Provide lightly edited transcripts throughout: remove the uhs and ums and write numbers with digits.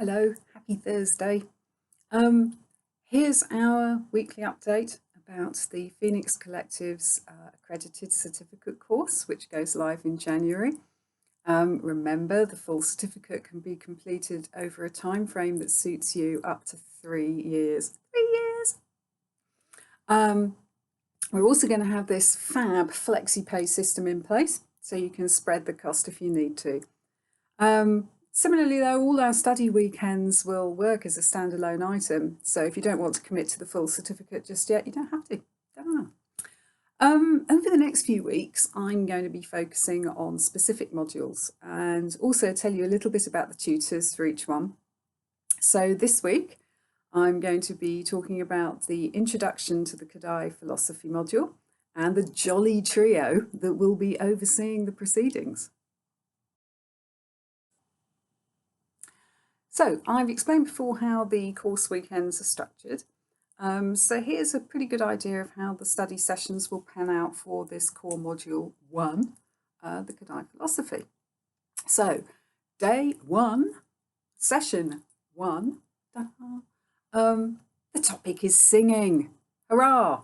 Hello, happy Thursday. Um, Here's our weekly update about the Phoenix Collective's accredited certificate course, which goes live in January. Remember, the full certificate can be completed over a time frame that suits you up to 3 years. 3 years! We're also going to have this fab flexi-pay system in place, so you can spread the cost if you need to. Similarly, though, all our study weekends will work as a standalone item. So if you don't want to commit to the full certificate just yet, you don't have to. Over the next few weeks, I'm going to be focusing on specific modules and also tell you a little bit about the tutors for each one. So this week, I'm going to be talking about the introduction to the Kodály philosophy module and the jolly trio that will be overseeing the proceedings. So I've explained before how the course weekends are structured. So here's a pretty good idea of how the study sessions will pan out for this core module 1, the Kodály philosophy. So day 1, session 1, the topic is singing. Hurrah!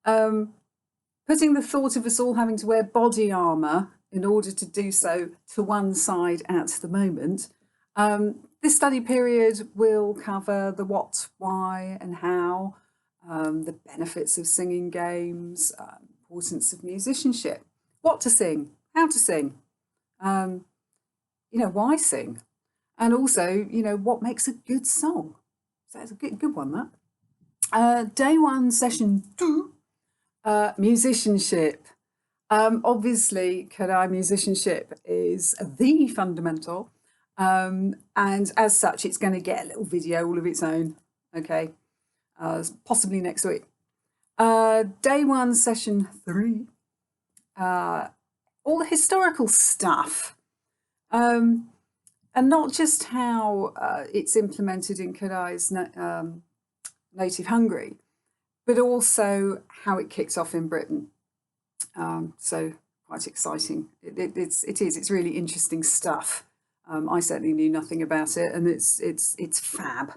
Putting the thought of us all having to wear body armour in order to do so to one side at the moment, this study period will cover the what, why and how, the benefits of singing games, importance of musicianship, what to sing, how to sing, why sing, and also, what makes a good song. So that's a good one, that. Day 1, session 2, musicianship. Obviously, Kodály musicianship is the fundamental. And as such, it's going to get a little video all of its own, okay, possibly next week. Day 1, session 3, all the historical stuff, and not just how it's implemented in Kodály's native Hungary, but also how it kicks off in Britain. So quite exciting. It's really interesting stuff. I certainly knew nothing about it, and it's fab.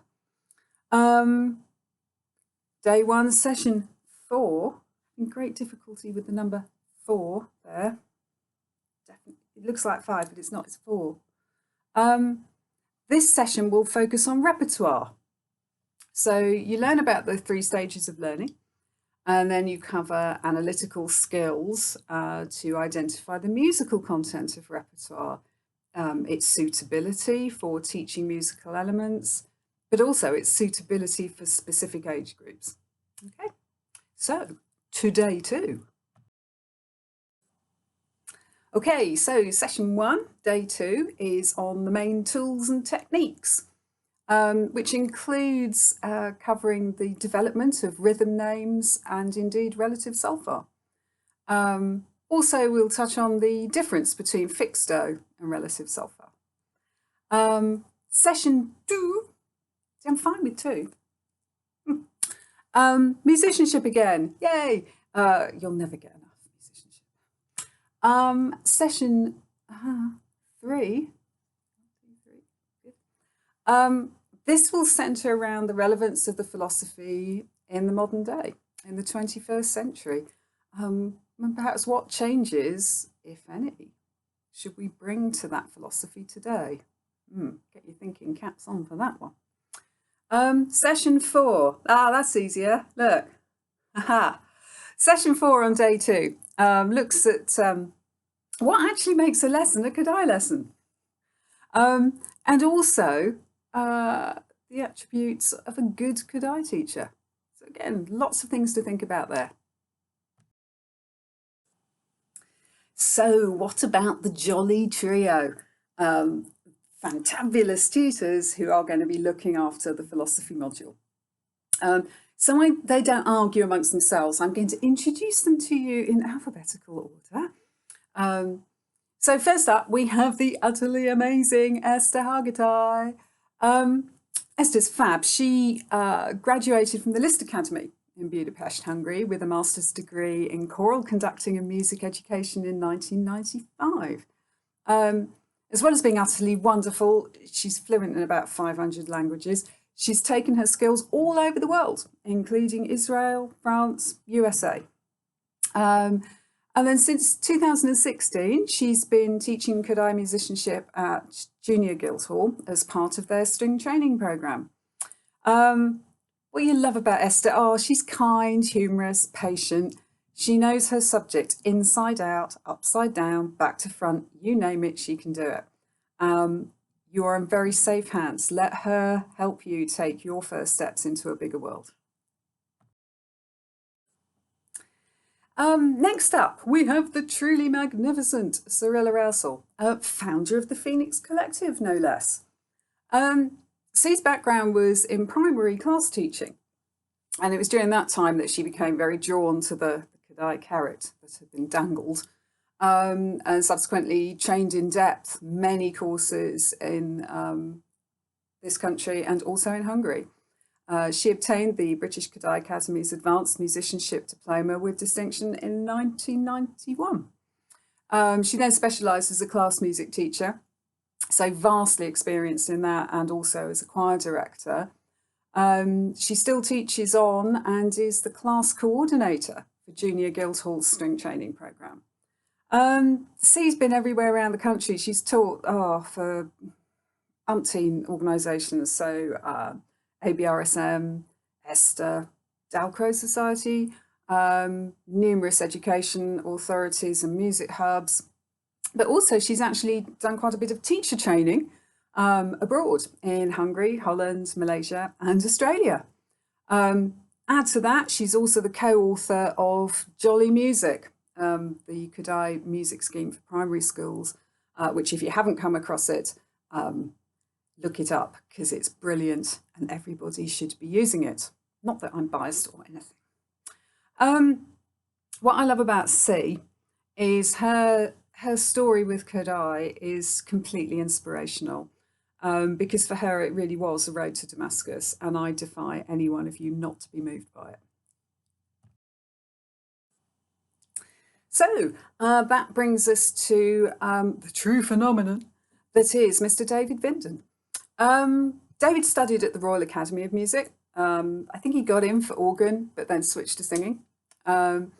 Day 1, session 4. In great difficulty with the number 4 there. Definitely, it looks like 5, but it's not. It's 4. This session will focus on repertoire. So you learn about the 3 stages of learning, and then you cover analytical skills to identify the musical content of repertoire. Its suitability for teaching musical elements, but also its suitability for specific age groups. Okay, so to day 2. Okay, so session 1, day 2, is on the main tools and techniques, which includes covering the development of rhythm names and indeed relative solfa. Also, we'll touch on the difference between fixed do and relative solfa. Session 2, I'm fine with 2. Musicianship again, yay! You'll never get enough musicianship. Session 3, this will centre around the relevance of the philosophy in the modern day, in the 21st century. And perhaps what changes, if any, should we bring to that philosophy today? Get you thinking, caps on for that one. Session 4. That's easier. Look. Aha. Session 4 on day 2 looks at what actually makes a lesson a Kodály lesson. And also the attributes of a good Kodály teacher. So again, lots of things to think about there. So what about the jolly trio? Fantabulous tutors who are going to be looking after the philosophy module. They don't argue amongst themselves. I'm going to introduce them to you in alphabetical order. So first up, we have the utterly amazing Esther Hargitay. Esther's fab. She graduated from the Liszt Academy in Budapest, Hungary, with a master's degree in choral conducting and music education in 1995. As well as being utterly wonderful, she's fluent in about 500 languages. She's taken her skills all over the world, including Israel, France, USA. And then since 2016, she's been teaching Kodály musicianship at Junior Guildhall as part of their string training program. What you love about Esther, she's kind, humorous, patient. She knows her subject inside out, upside down, back to front, you name it, she can do it. You are in very safe hands. Let her help you take your first steps into a bigger world. Next up, we have the truly magnificent Cyrilla Rousel, founder of the Phoenix Collective, no less. C's background was in primary class teaching, and it was during that time that she became very drawn to the Kodály carrot that had been dangled, and subsequently trained in depth many courses in this country and also in Hungary. She obtained the British Kodály Academy's Advanced Musicianship Diploma with distinction in 1991. She then specialised as a class music teacher, so vastly experienced in that, and also as a choir director. She still teaches on and is the class coordinator for Junior Guildhall's string training programme. C's been everywhere around the country. She's taught for umpteen organisations, so ABRSM, Esther, Dalcrow Society, numerous education authorities and music hubs. But also she's actually done quite a bit of teacher training abroad in Hungary, Holland, Malaysia and Australia. Add to that, she's also the co-author of Jolly Music, the Kodály music scheme for primary schools, which if you haven't come across it, look it up because it's brilliant and everybody should be using it. Not that I'm biased or anything. What I love about C is her story with Kodály is completely inspirational, because for her it really was a road to Damascus, and I defy any one of you not to be moved by it. So that brings us to the true phenomenon that is Mr. David Vinden. David studied at the Royal Academy of Music. I think he got in for organ, but then switched to singing. And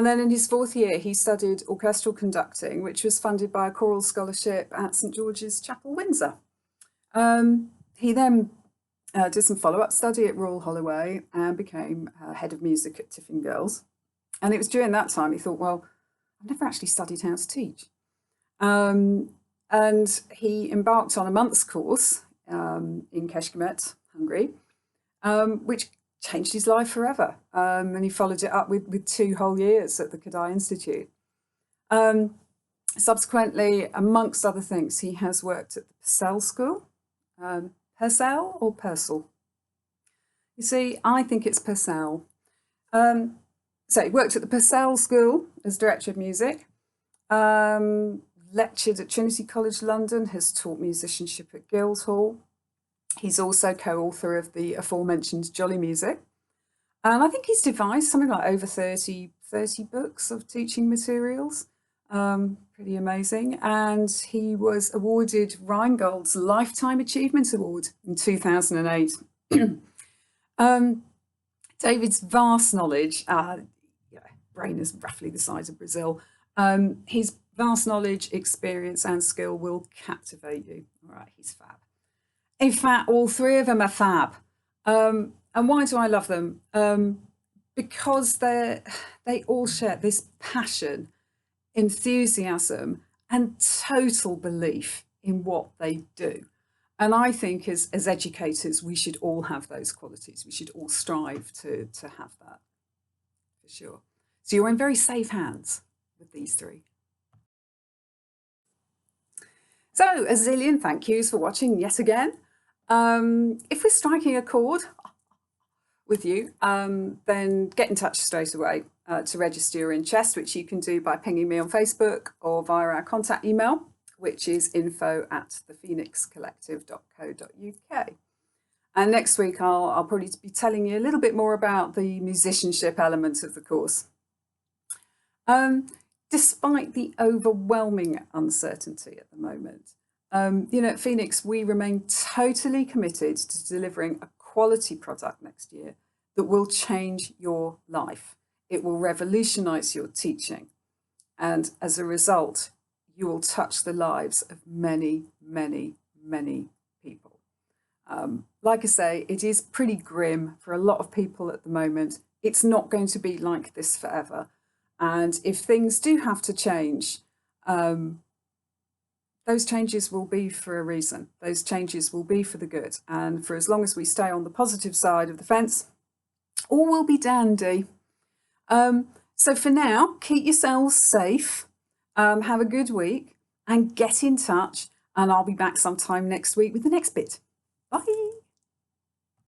then in his 4th year, he studied orchestral conducting, which was funded by a choral scholarship at St George's Chapel, Windsor. He then did some follow-up study at Royal Holloway and became head of music at Tiffin Girls. And it was during that time he thought, well, I've never actually studied how to teach. And he embarked on a month's course in Kecskemét, Hungary, which changed his life forever. And he followed it up with 2 whole years at the Kodály Institute. Subsequently, amongst other things, he has worked at the Purcell School. Purcell or Purcell? You see, I think it's Purcell. So he worked at the Purcell School as Director of Music, lectured at Trinity College London, has taught musicianship at Guildhall. He's also co-author of the aforementioned Jolly Music. And I think he's devised something like over 30 books of teaching materials. Pretty amazing. And he was awarded Rheingold's Lifetime Achievement Award in 2008. David's vast knowledge, brain is roughly the size of Brazil. His vast knowledge, experience and skill will captivate you. All right, he's fab. In fact, all 3 of them are fab. And why do I love them? Because they all share this passion, enthusiasm and total belief in what they do. And I think as educators, we should all have those qualities. We should all strive to have that, for sure. So you're in very safe hands with these 3. So a zillion thank yous for watching yet again. If we're striking a chord with you, then get in touch straight away to register your interest, which you can do by pinging me on Facebook or via our contact email, which is info@thephoenixcollective.co.uk. And next week, I'll probably be telling you a little bit more about the musicianship element of the course. despite the overwhelming uncertainty at the moment. At Phoenix, we remain totally committed to delivering a quality product next year that will change your life. It will revolutionize your teaching. And as a result, you will touch the lives of many, many, many people. Like I say, it is pretty grim for a lot of people at the moment. It's not going to be like this forever. And if things do have to change, those changes will be for a reason. Those changes will be for the good. And for as long as we stay on the positive side of the fence, all will be dandy. So for now, keep yourselves safe, have a good week, and get in touch. And I'll be back sometime next week with the next bit.